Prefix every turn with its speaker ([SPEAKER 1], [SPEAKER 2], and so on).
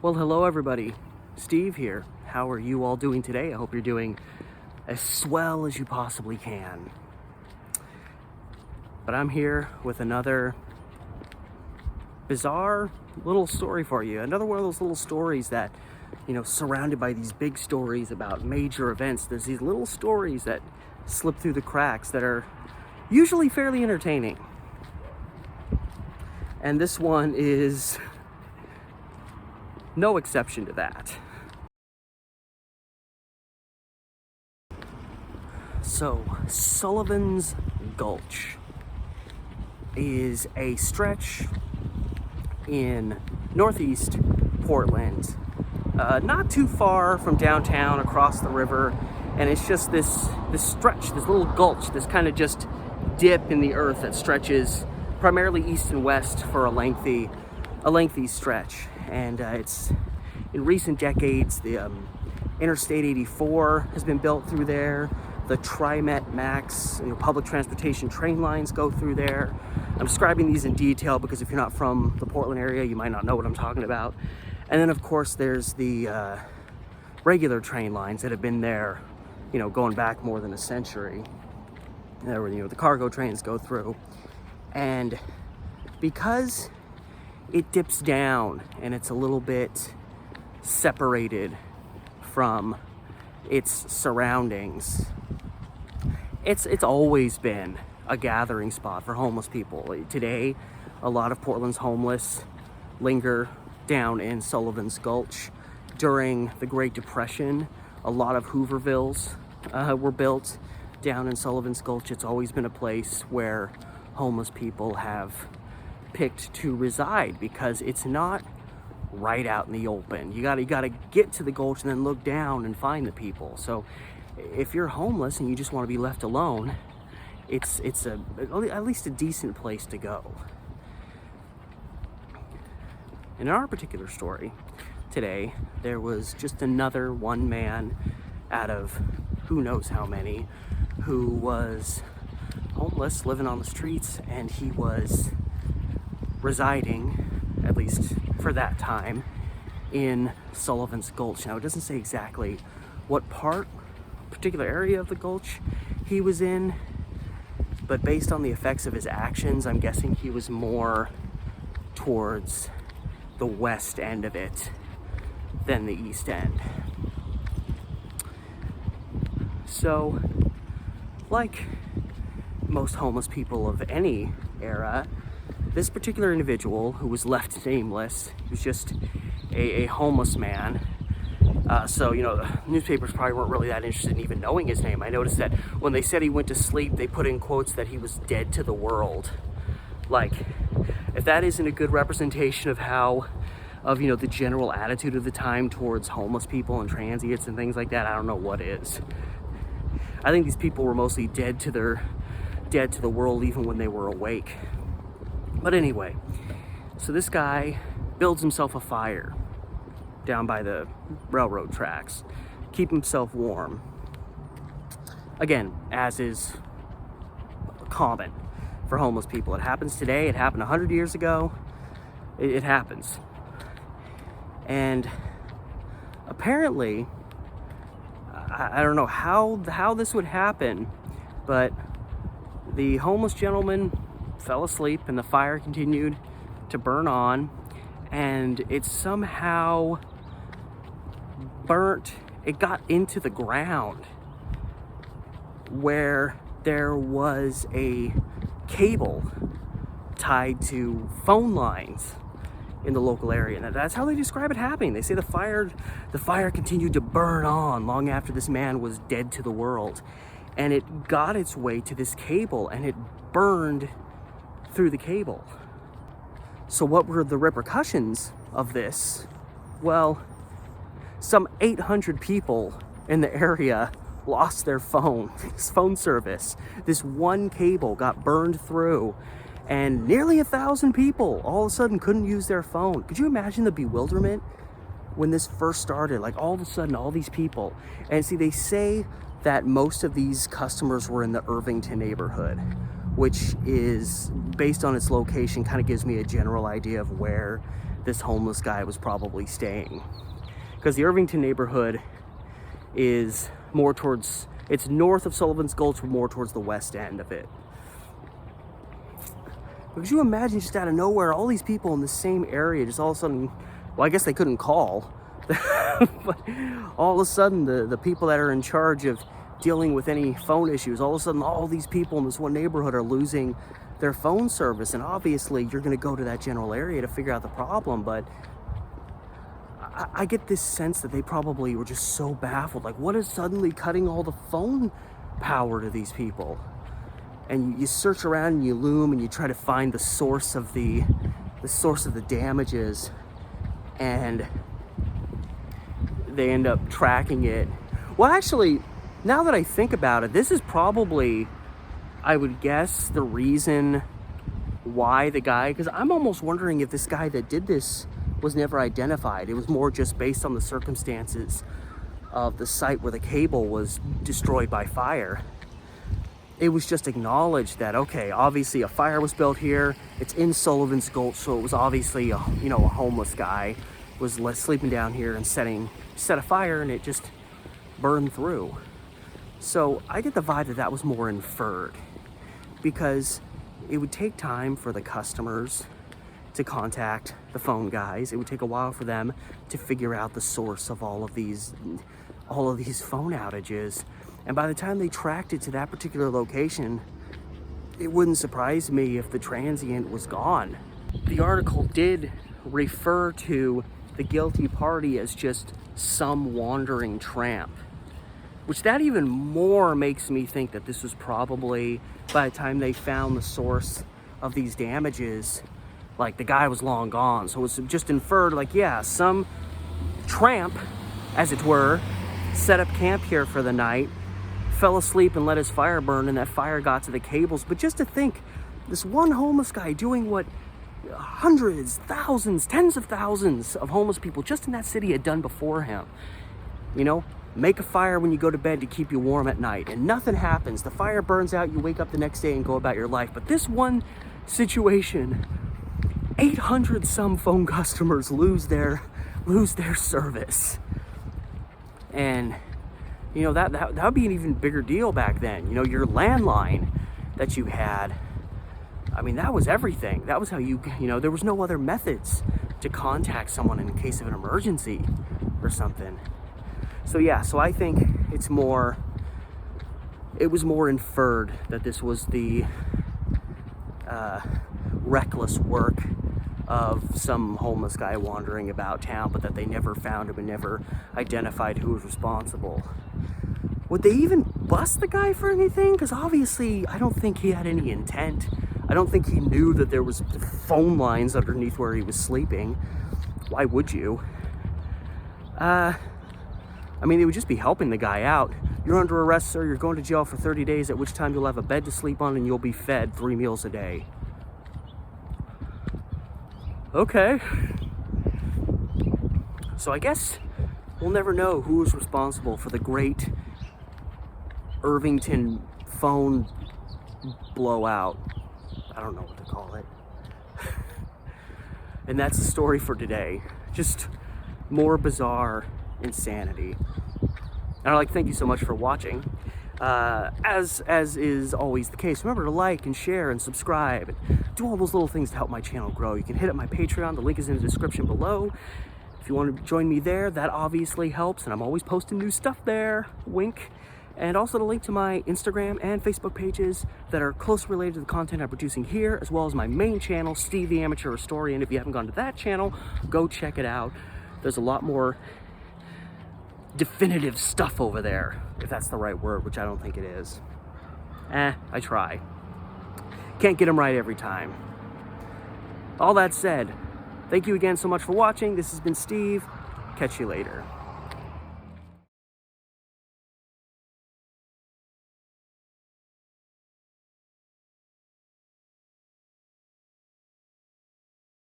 [SPEAKER 1] Well, hello everybody. Steve here. How are you all doing today? I hope you're doing as swell as you possibly can. But I'm here with another bizarre little story for you. Another one of those little stories that, surrounded by these big stories about major events, there's these little stories that slip through the cracks that are usually fairly entertaining. And this one is no exception to that. So, Sullivan's Gulch is a stretch in northeast Portland, not too far from downtown, across the river, and it's just this stretch, this little gulch, this kind of just dip in the earth that stretches primarily east and west for a lengthy stretch. And it's in recent decades, the Interstate 84 has been built through there. The TriMet Max, public transportation train lines go through there. I'm describing these in detail because if you're not from the Portland area, you might not know what I'm talking about. And then of course there's the regular train lines that have been there, going back more than a century. There were, the cargo trains go through. And because it dips down and it's a little bit separated from its surroundings, it's always been a gathering spot for homeless people. Today, a lot of Portland's homeless linger down in Sullivan's Gulch. During the Great Depression, a lot of Hoovervilles were built down in Sullivan's Gulch. It's always been a place where homeless people have picked to reside because it's not right out in the open. You gotta get to the gulch and then look down and find the people. So if you're homeless and you just want to be left alone, it's at least a decent place to go. In our particular story today, there was just another one man out of who knows how many who was homeless, living on the streets, and he was residing, at least for that time, in Sullivan's Gulch. Now, it doesn't say exactly what particular area of the gulch he was in, but based on the effects of his actions, I'm guessing he was more towards the west end of it than the east end. So, like most homeless people of any era, this particular individual, who was left nameless, he was just a homeless man. So, the newspapers probably weren't really that interested in even knowing his name. I noticed that when they said he went to sleep, they put in quotes that he was dead to the world. Like, if that isn't a good representation of the general attitude of the time towards homeless people and transients and things like that, I don't know what is. I think these people were mostly dead to the world even when they were awake. But anyway, so this guy builds himself a fire down by the railroad tracks, keep himself warm. Again, as is common for homeless people. It happens today, it happened 100 years ago, it happens. And apparently, I don't know how this would happen, but the homeless gentleman fell asleep and the fire continued to burn on, and it somehow it got into the ground where there was a cable tied to phone lines in the local area. And that's how they describe it happening. They say the fire continued to burn on long after this man was dead to the world, and it got its way to this cable and it burned through the cable. So what were the repercussions of this? Well, some 800 people in the area lost their phone service. This one cable got burned through, and nearly 1,000 people all of a sudden couldn't use their phone. Could you imagine the bewilderment when this first started? Like, all of a sudden, all these people. And see, they say that most of these customers were in the Irvington neighborhood, which is, based on its location, kind of gives me a general idea of where this homeless guy was probably staying. Because the Irvington neighborhood is more towards, it's north of Sullivan's Gulch, more towards the west end of it. But could you imagine just out of nowhere, all these people in the same area, just all of a sudden, well, I guess they couldn't call, but all of a sudden the people that are in charge of dealing with any phone issues, all of a sudden all these people in this one neighborhood are losing their phone service. And obviously you're going to go to that general area to figure out the problem, but I get this sense that they probably were just so baffled, like, what is suddenly cutting all the phone power to these people? And you search around and you loom and you try to find the source of the damages, and they end up tracking it. Well, actually, now that I think about it, this is probably, I would guess, the reason why the guy, because I'm almost wondering if this guy that did this was never identified. It was more just based on the circumstances of the site where the cable was destroyed by fire. It was just acknowledged that, okay, obviously a fire was built here. It's in Sullivan's Gulch, so it was obviously a homeless guy was sleeping down here and set a fire, and it just burned through. So I get the vibe that that was more inferred, because it would take time for the customers to contact the phone guys. It would take a while for them to figure out the source of all of these phone outages. And by the time they tracked it to that particular location, it wouldn't surprise me if the transient was gone. The article did refer to the guilty party as just some wandering tramp, which that even more makes me think that this was probably, by the time they found the source of these damages, like, the guy was long gone. So it's just inferred, like, yeah, some tramp, as it were, set up camp here for the night, fell asleep and let his fire burn, and that fire got to the cables. But just to think, this one homeless guy doing what hundreds, thousands, tens of thousands of homeless people just in that city had done before him. You know, make a fire when you go to bed to keep you warm at night, and nothing happens. The fire burns out, you wake up the next day and go about your life. But this one situation, 800 some phone customers lose their service. And you know, that would be an even bigger deal back then. You know, your landline that you had, I mean, that was everything. That was how you know, there was no other methods to contact someone in case of an emergency or something. So yeah, so I think it was more inferred that this was the reckless work of some homeless guy wandering about town, but that they never found him and never identified who was responsible. Would they even bust the guy for anything? Because obviously, I don't think he had any intent. I don't think he knew that there was phone lines underneath where he was sleeping. Why would you? I mean, they would just be helping the guy out. You're under arrest, sir. You're going to jail for 30 days, at which time you'll have a bed to sleep on and you'll be fed 3 meals a day. Okay. So I guess we'll never know who was responsible for the great Irvington phone blowout. I don't know what to call it. And that's the story for today. Just more bizarre insanity. And I'd like to thank you so much for watching. As is always the case, remember to like and share and subscribe and do all those little things to help my channel grow. You can hit up my Patreon. The link is in the description below. If you want to join me there, that obviously helps, and I'm always posting new stuff there. Wink. And also the link to my Instagram and Facebook pages that are closely related to the content I'm producing here, as well as my main channel, Steve the Amateur Historian. If you haven't gone to that channel, go check it out. There's a lot more definitive stuff over there, if that's the right word, which I don't think it is. I try. Can't get them right every time. All that said, thank you again so much for watching. This has been Steve. Catch you later.